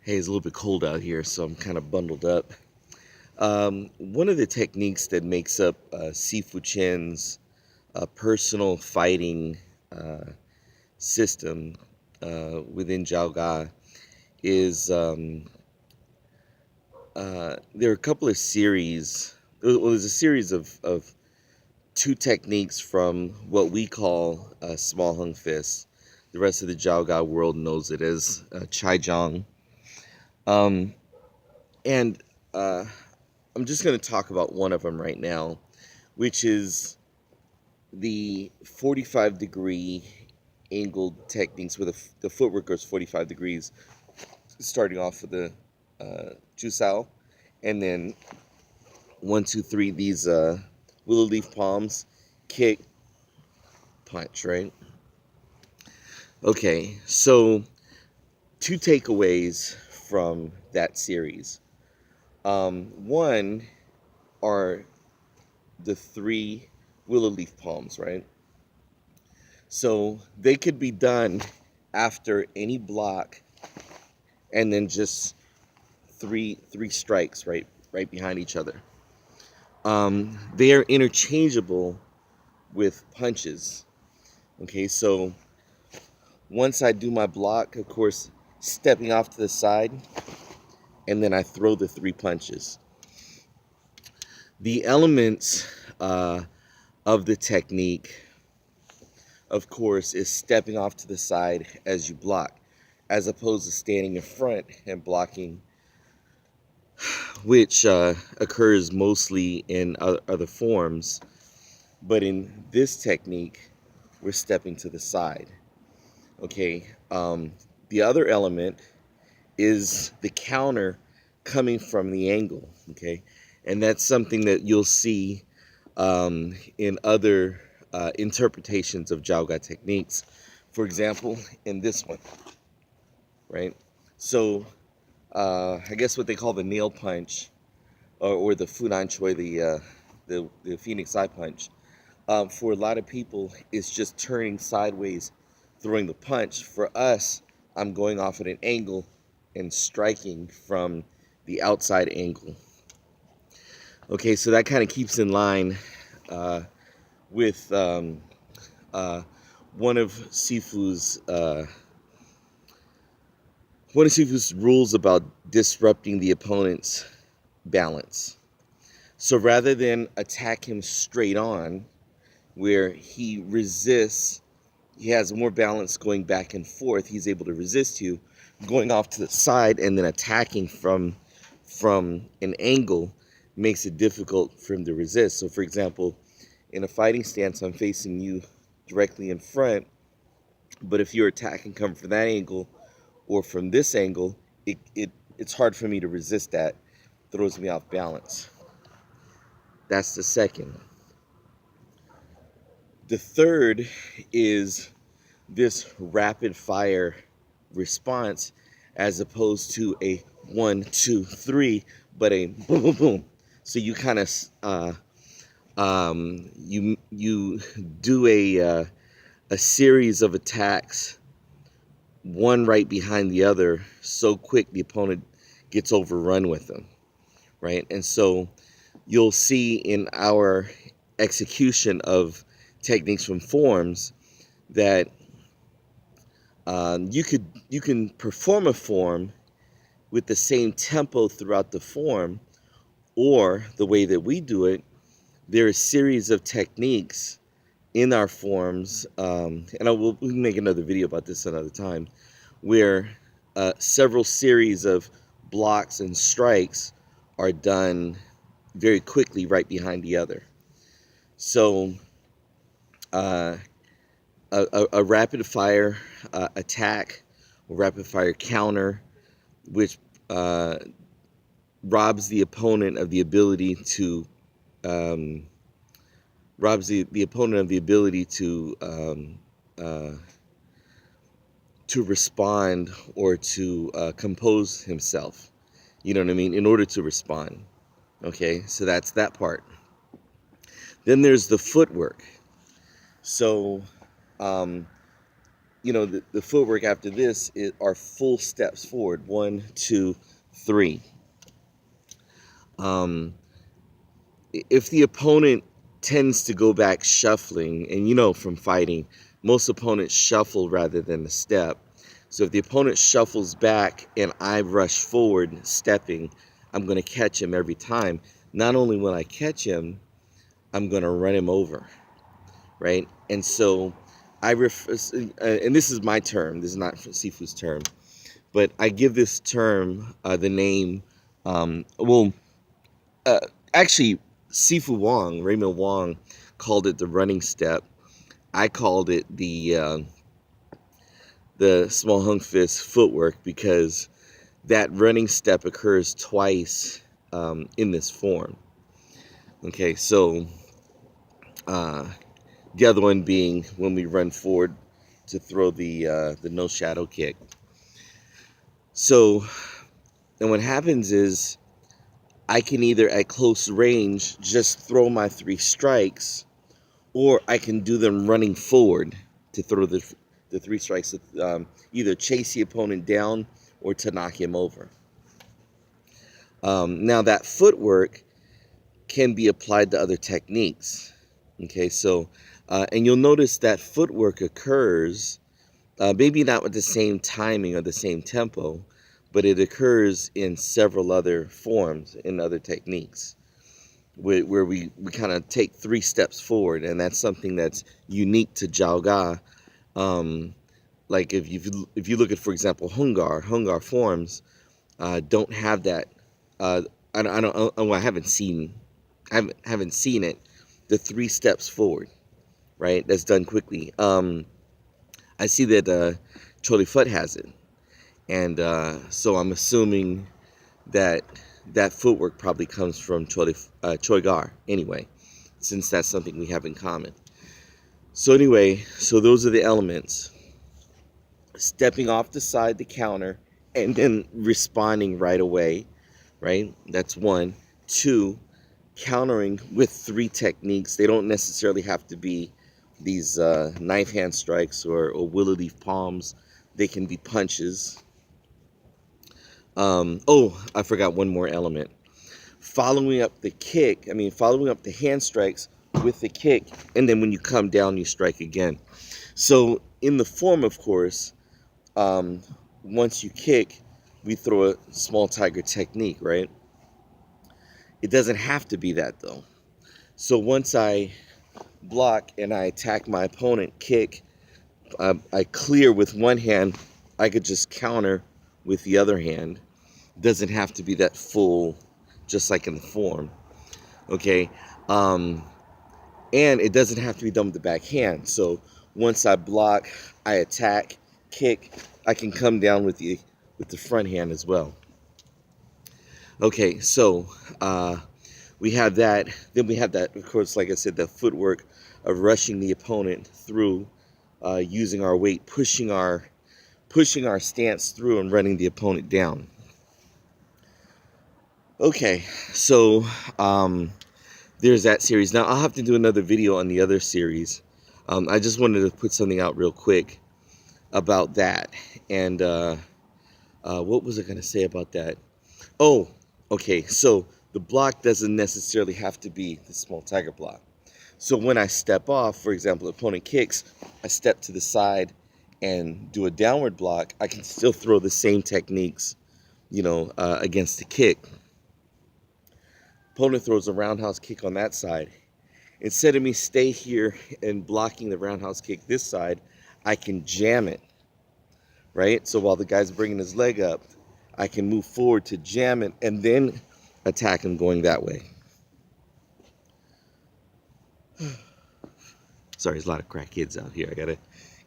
Hey, it's a little bit cold out here, so I'm kind of bundled up. One of the techniques that makes up Sifu Chen's personal fighting uh, system within Jiao Ga is there are a couple of series. Well, there's a series of two techniques from what we call small hung fist. The rest of the Jiao Ga world knows it as Chai Jiang. Um, and uh, I'm just going to talk about one of them right now, which is the 45-degree angled techniques where the footwork goes 45 degrees, starting off with the Jusao, and then 1, 2, 3, these willow leaf palms, kick, punch, right? Okay, so two takeaways from that series. One are the three willow leaf palms, right? So they could be done after any block, and then just three strikes right behind each other. They are interchangeable with punches. Okay, so once I do my block, of course, stepping off to the side, and then I throw the three punches. The elements of the technique, of course, is stepping off to the side as you block, as opposed to standing in front and blocking, which occurs mostly in other forms. But in this technique, we're stepping to the side. Okay. The other element is the counter coming from the angle. Okay, and that's something that you'll see in other interpretations of Jiao Ga techniques. For example, in this one, right? So I guess what they call the nail punch, or the Funan Choi, the Phoenix Eye punch, for a lot of people, is just turning sideways, throwing the punch. For us, I'm going off at an angle and striking from the outside angle. Okay, so that kind of keeps in line with one of Sifu's rules about disrupting the opponent's balance. So rather than attack him straight on, where he resists, he has more balance going back and forth, he's able to resist you, going off to the side and then attacking from an angle makes it difficult for him to resist. So for example, in a fighting stance, I'm facing you directly in front, but if you're attacking come from that angle or from this angle, it's hard for me to resist that. Throws me off balance. That's the second. The third is this rapid fire response, as opposed to a 1, 2, 3, but a boom, boom, boom. So you kind of you do a series of attacks, one right behind the other, so quick the opponent gets overrun with them, right? And so you'll see in our execution of techniques from forms that you can perform a form with the same tempo throughout the form, or the way that we do it, there are a series of techniques in our forms, and we can make another video about this another time, where several series of blocks and strikes are done very quickly right behind the other. So a rapid fire attack, or rapid fire counter, which robs the opponent of the ability to to respond or to compose himself. You know what I mean? In order to respond. Okay, so that's that part. Then there's the footwork. So the footwork after this are full steps forward. 1, 2, 3. If the opponent tends to go back shuffling, and from fighting, most opponents shuffle rather than a step. So if the opponent shuffles back and I rush forward stepping, I'm going to catch him every time. Not only will I catch him, I'm going to run him over, right? And so and this is my term, this is not Sifu's term, but I give this term the name, actually, Raymond Wong called it the running step. I called it the small hung fist footwork, because that running step occurs twice in this form. Okay, so the other one being when we run forward to throw the no shadow kick. So, and what happens is I can either at close range just throw my 3 strikes, or I can do them running forward to throw the 3 strikes, either chase the opponent down or to knock him over. Now that footwork can be applied to other techniques. Okay, so, and you'll notice that footwork occurs, maybe not with the same timing or the same tempo, but it occurs in several other forms, in other techniques, where we kind of take 3 steps forward, and that's something that's unique to Jiao Ga. Like if you look at, for example, Hungar forms don't have that. I haven't seen it. The 3 steps forward, right? That's done quickly. I see that Choli Foot has it, and so I'm assuming that footwork probably comes from Choi Gar anyway, since that's something we have in common. So anyway, so those are the elements. Stepping off the side to counter, and then responding right away, right? That's 1. 2, countering with 3 techniques. They don't necessarily have to be these knife hand strikes or willow leaf palms. They can be punches. I forgot one more element. Following up the hand strikes with the kick, and then when you come down, you strike again. So in the form, of course, once you kick, we throw a small tiger technique, right? It doesn't have to be that, though. So once I block and I attack my opponent, kick, I clear with one hand, I could just counter with the other hand. Doesn't have to be that full, just like in the form, okay? And it doesn't have to be done with the back hand. So once I block, I attack, kick, I can come down with the front hand as well. Okay, so we have that. Then we have that, of course, like I said, the footwork of rushing the opponent through, using our weight, pushing our stance through and running the opponent down. Okay, so there's that series. Now I'll have to do another video on the other series. I just wanted to put something out real quick about that. And what was I going to say about that? Oh, okay, so the block doesn't necessarily have to be the small tiger block. So when I step off, for example, the opponent kicks, I step to the side and do a downward block, I can still throw the same techniques, against the kick. Opponent throws a roundhouse kick on that side. Instead of me stay here and blocking the roundhouse kick this side, I can jam it, right? So while the guy's bringing his leg up, I can move forward to jam it and then attack him going that way. Sorry, there's a lot of crack kids out here. I gotta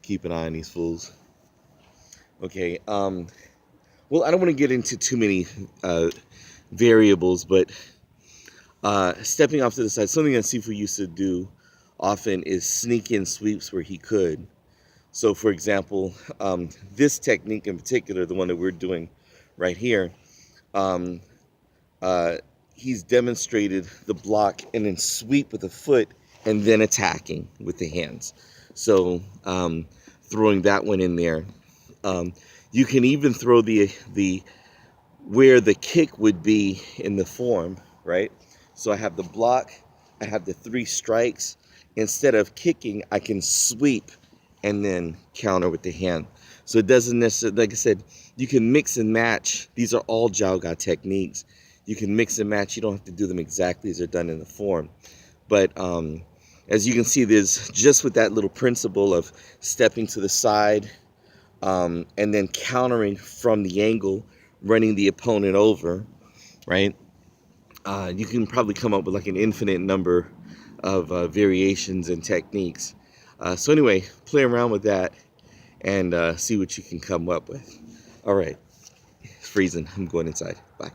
keep an eye on these fools. Okay, well, I don't want to get into too many variables, but stepping off to the side, something that Sifu used to do often is sneak in sweeps where he could. So, for example, this technique in particular, the one that we're doing right here, he's demonstrated the block and then sweep with the foot and then attacking with the hands. So throwing that one in there. You can even throw the where the kick would be in the form, right? So I have the block, I have the 3 strikes. Instead of kicking, I can sweep and then counter with the hand. So it doesn't necessarily, like I said, you can mix and match. These are all Jalga techniques. You can mix and match. You don't have to do them exactly as they're done in the form. But as you can see, there's just with that little principle of stepping to the side and then countering from the angle, running the opponent over, right? You can probably come up with like an infinite number of variations and techniques. So anyway, play around with that and see what you can come up with. All right, it's freezing. I'm going inside. Bye.